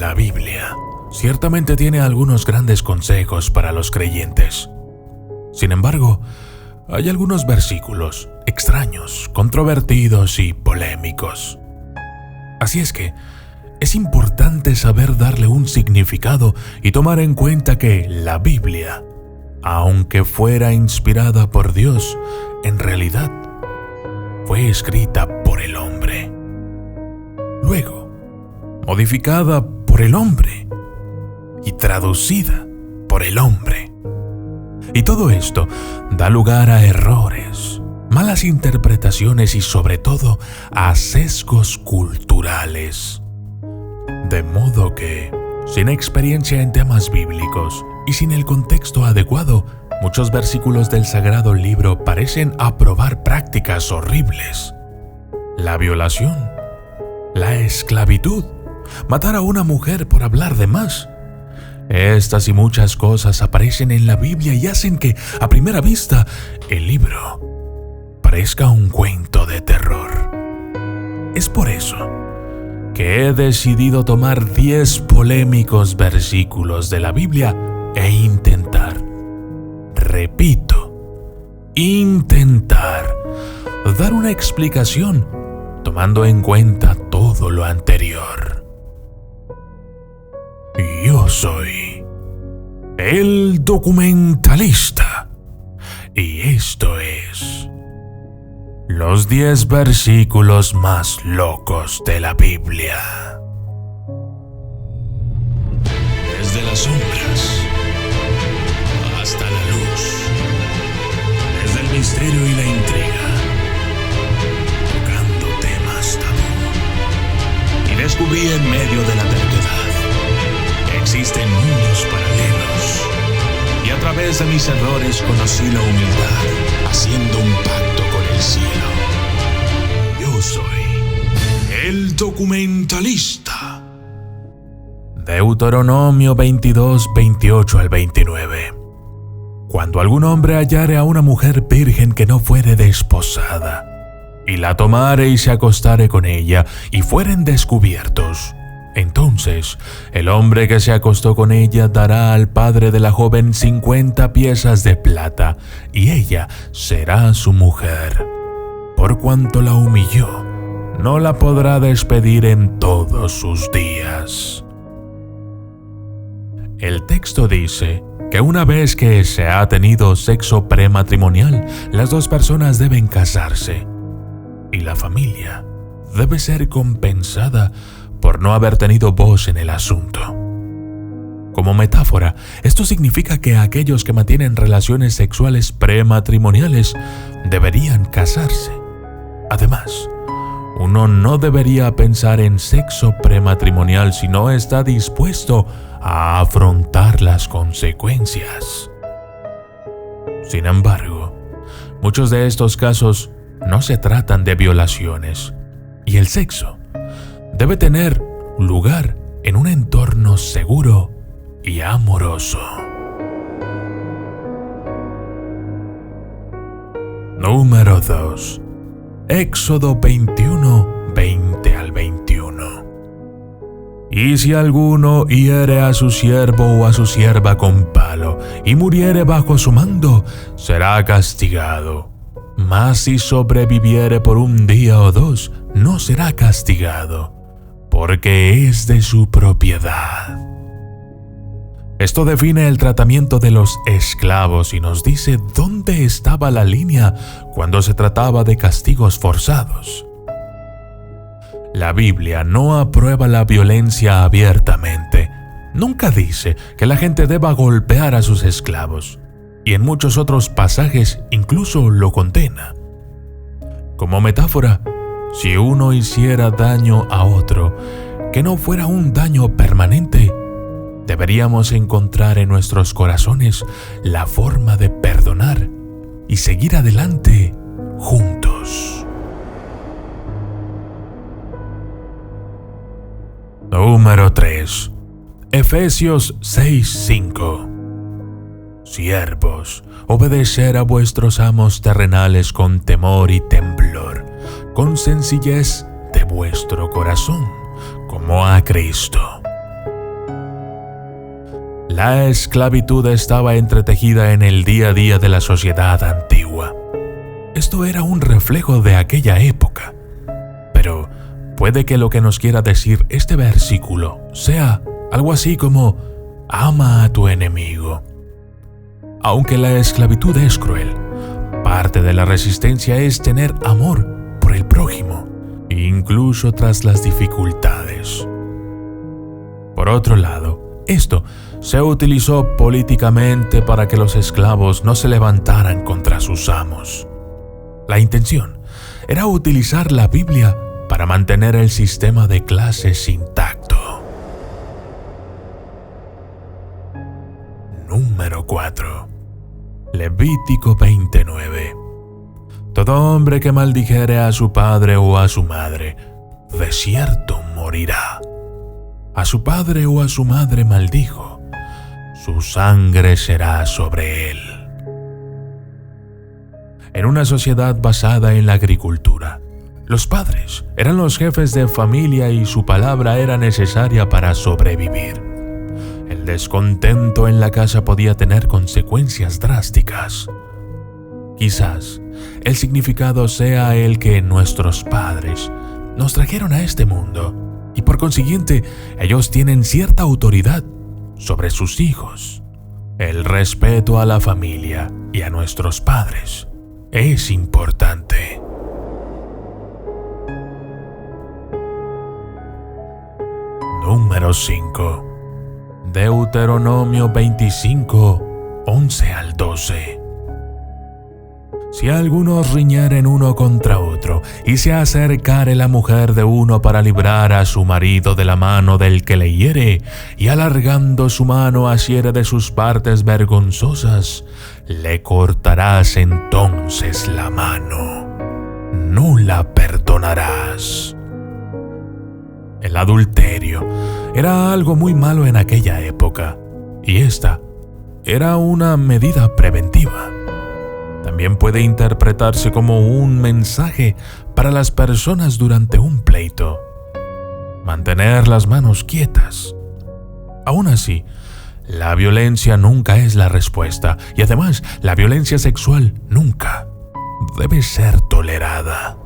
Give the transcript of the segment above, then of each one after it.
La Biblia ciertamente tiene algunos grandes consejos para los creyentes. Sin embargo, hay algunos versículos extraños, controvertidos y polémicos. Así es que es importante saber darle un significado y tomar en cuenta que la Biblia, aunque fuera inspirada por Dios, en realidad fue escrita por el hombre. Luego, modificada por el hombre y traducida por el hombre. Y todo esto da lugar a errores, malas interpretaciones y sobre todo a sesgos culturales. De modo que, sin experiencia en temas bíblicos y sin el contexto adecuado, muchos versículos del sagrado libro parecen aprobar prácticas horribles. La violación, la esclavitud, matar a una mujer por hablar de más. Estas y muchas cosas aparecen en la Biblia y hacen que, a primera vista, el libro parezca un cuento de terror. Es por eso que he decidido tomar 10 polémicos versículos de la Biblia e intentar, repito, intentar dar una explicación tomando en cuenta todo lo anterior. Yo soy el documentalista y esto es los 10 versículos más locos de la Biblia. Desde las sombras hasta la luz, desde el misterio y la intriga, tocando temas tabú. Y descubrí en medio de la terquedad que existen mundos paralelos. Y a través de mis errores conocí la humildad, haciendo un pacto con el cielo. Yo soy el documentalista. Deuteronomio 22, 28 al 29. Cuando algún hombre hallare a una mujer virgen que no fuere desposada, y la tomare y se acostare con ella, y fueren descubiertos, entonces el hombre que se acostó con ella dará al padre de la joven 50 piezas de plata, y ella será su mujer. Por cuanto la humilló, no la podrá despedir en todos sus días. El texto dice que una vez que se ha tenido sexo prematrimonial, las dos personas deben casarse, y la familia debe ser compensada por no haber tenido voz en el asunto. Como metáfora, esto significa que aquellos que mantienen relaciones sexuales prematrimoniales deberían casarse. Además, uno no debería pensar en sexo prematrimonial si no está dispuesto a afrontar las consecuencias. Sin embargo, muchos de estos casos no se tratan de violaciones, y el sexo debe tener lugar en un entorno seguro y amoroso. Número 2. Éxodo 21, 20 al 21. Y si alguno hiere a su siervo o a su sierva con palo, y muriere bajo su mando, será castigado. Mas si sobreviviere por un día o dos, no será castigado, porque es de su propiedad. Esto define el tratamiento de los esclavos y nos dice dónde estaba la línea cuando se trataba de castigos forzados. La Biblia no aprueba la violencia abiertamente. Nunca dice que la gente deba golpear a sus esclavos, y en muchos otros pasajes incluso lo condena. Como metáfora, si uno hiciera daño a otro, que no fuera un daño permanente, deberíamos encontrar en nuestros corazones la forma de perdonar y seguir adelante juntos. Número 3. Efesios 6:5. Siervos, obedecer a vuestros amos terrenales con temor y temblor, con sencillez de vuestro corazón, como a Cristo, La esclavitud estaba entretejida en el día a día de la sociedad antigua. Esto era un reflejo de aquella época. Pero puede que lo que nos quiera decir este versículo sea algo así como: ama a tu enemigo. Aunque la esclavitud es cruel, parte de la resistencia es tener amor por el prójimo, incluso tras las dificultades. Por otro lado, esto se utilizó políticamente para que los esclavos no se levantaran contra sus amos. La intención era utilizar la Biblia para mantener el sistema de clases intacto. Número 4. Levítico 29. Todo hombre que maldijere a su padre o a su madre, de cierto morirá. A su padre o a su madre maldijo, su sangre será sobre él. En una sociedad basada en la agricultura, los padres eran los jefes de familia y su palabra era necesaria para sobrevivir. El descontento en la casa podía tener consecuencias drásticas. Quizás el significado sea el que nuestros padres nos trajeron a este mundo y por consiguiente ellos tienen cierta autoridad sobre sus hijos. El respeto a la familia y a nuestros padres es importante. Número 5. Deuteronomio 25, 11 al 12. Si algunos riñeren uno contra otro, y se acercare la mujer de uno para librar a su marido de la mano del que le hiere, y alargando su mano asiere de sus partes vergonzosas, le cortarás entonces la mano, no la perdonarás. El adulterio era algo muy malo en aquella época, y esta era una medida preventiva. También puede interpretarse como un mensaje para las personas durante un pleito. Mantener las manos quietas. Aún así, la violencia nunca es la respuesta, y además, la violencia sexual nunca debe ser tolerada.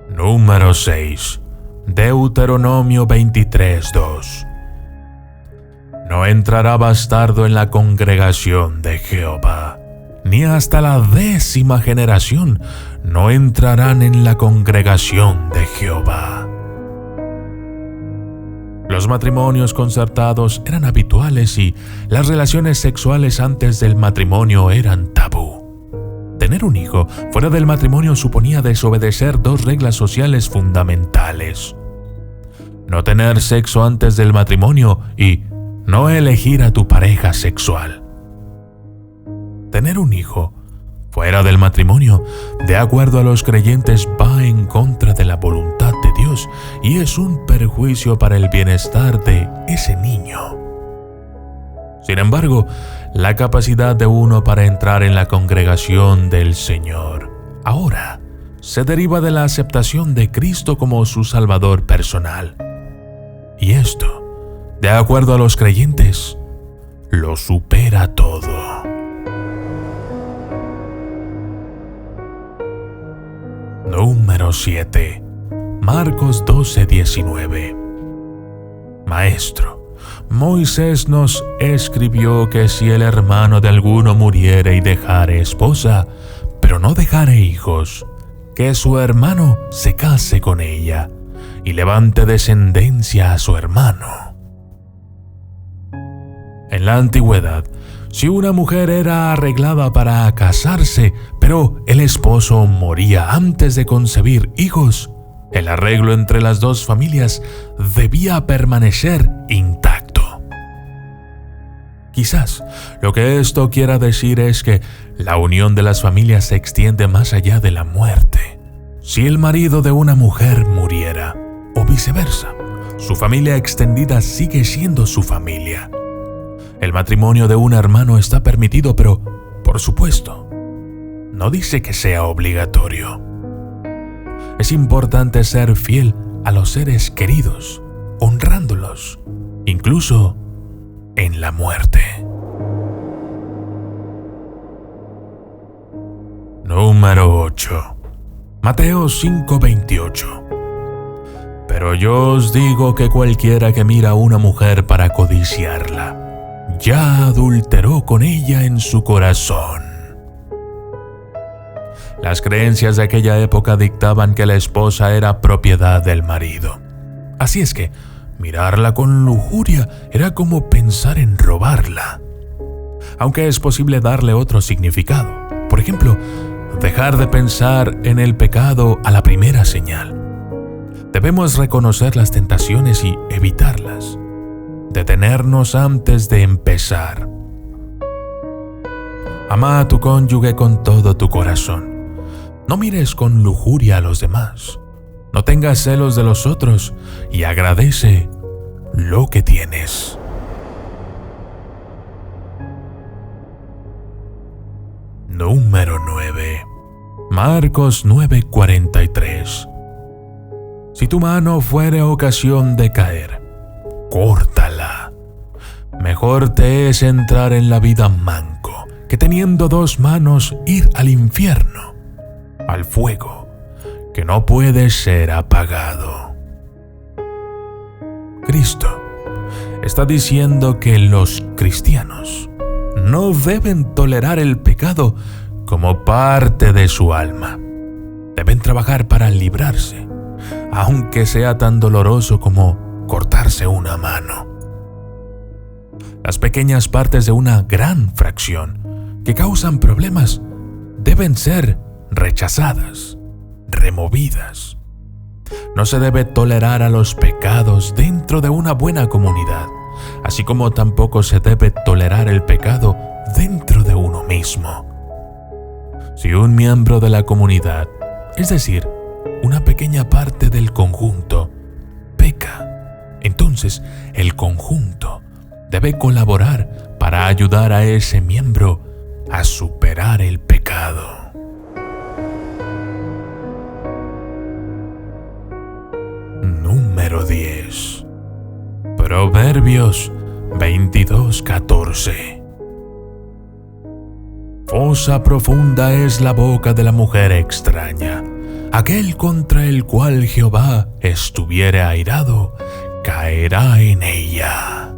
Número 6. Deuteronomio 23, 2. No entrará bastardo en la congregación de Jehová, ni hasta la 10ª generación no entrarán en la congregación de Jehová. Los matrimonios concertados eran habituales y las relaciones sexuales antes del matrimonio eran tabú. Tener un hijo fuera del matrimonio suponía desobedecer 2 reglas sociales fundamentales: no tener sexo antes del matrimonio y no elegir a tu pareja sexual. Tener un hijo fuera del matrimonio, de acuerdo a los creyentes, va en contra de la voluntad de Dios y es un perjuicio para el bienestar de ese niño. Sin embargo, la capacidad de uno para entrar en la congregación del Señor ahora se deriva de la aceptación de Cristo como su Salvador personal. Y esto, de acuerdo a los creyentes, lo supera todo. Número 7. Marcos 12, 19. Maestro, Moisés nos escribió que si el hermano de alguno muriere y dejare esposa, pero no dejare hijos, que su hermano se case con ella y levante descendencia a su hermano. En la antigüedad, si una mujer era arreglada para casarse, pero el esposo moría antes de concebir hijos, el arreglo entre las 2 familias debía permanecer intacto. Quizás lo que esto quiera decir es que la unión de las familias se extiende más allá de la muerte. Si el marido de una mujer muriera, o viceversa, su familia extendida sigue siendo su familia. El matrimonio de un hermano está permitido, pero, por supuesto, no dice que sea obligatorio. Es importante ser fiel a los seres queridos, honrándolos, incluso en la muerte. Número 8. Mateo 5:28. Pero yo os digo que cualquiera que mira a una mujer para codiciarla, ya adulteró con ella en su corazón. Las creencias de aquella época dictaban que la esposa era propiedad del marido. Así es que mirarla con lujuria era como pensar en robarla. Aunque es posible darle otro significado. Por ejemplo, dejar de pensar en el pecado a la primera señal. Debemos reconocer las tentaciones y evitarlas. Detenernos antes de empezar. Ama a tu cónyuge con todo tu corazón. No mires con lujuria a los demás. No tengas celos de los otros y agradece lo que tienes. Número 9. Marcos 9:43. Si tu mano fuere ocasión de caer, córtala. Mejor te es entrar en la vida manco que teniendo 2 manos ir al infierno, al fuego, que no puede ser apagado. Cristo está diciendo que los cristianos no deben tolerar el pecado como parte de su alma. Deben trabajar para librarse, aunque sea tan doloroso como cortarse una mano. Las pequeñas partes de una gran fracción que causan problemas deben ser rechazadas, removidas. No se debe tolerar a los pecados dentro de una buena comunidad, así como tampoco se debe tolerar el pecado dentro de uno mismo. Si un miembro de la comunidad, es decir, una pequeña parte del conjunto, peca, entonces el conjunto debe colaborar para ayudar a ese miembro a superar el pecado. Número 10. Proverbios 22:14. Fosa profunda es la boca de la mujer extraña. Aquel contra el cual Jehová estuviere airado, caerá en ella.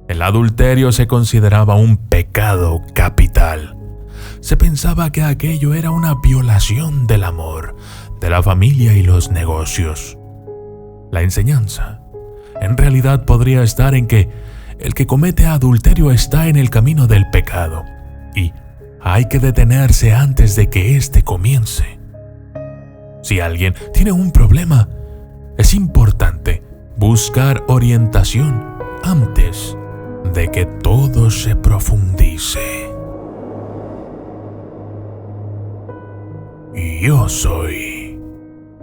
El adulterio se consideraba un pecado capital. Se pensaba que aquello era una violación del amor, de la familia y los negocios. La enseñanza, en realidad, podría estar en que el que comete adulterio está en el camino del pecado y hay que detenerse antes de que éste comience. Si alguien tiene un problema, es importante buscar orientación antes de que todo se profundice. Yo soy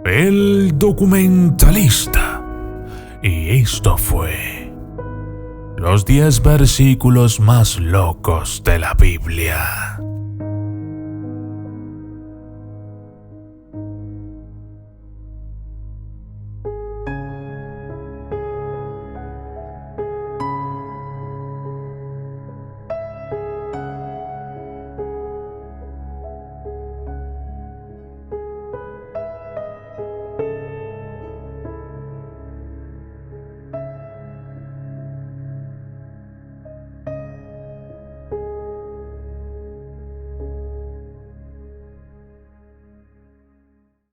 el documentalista y esto fue los 10 versículos más locos de la Biblia.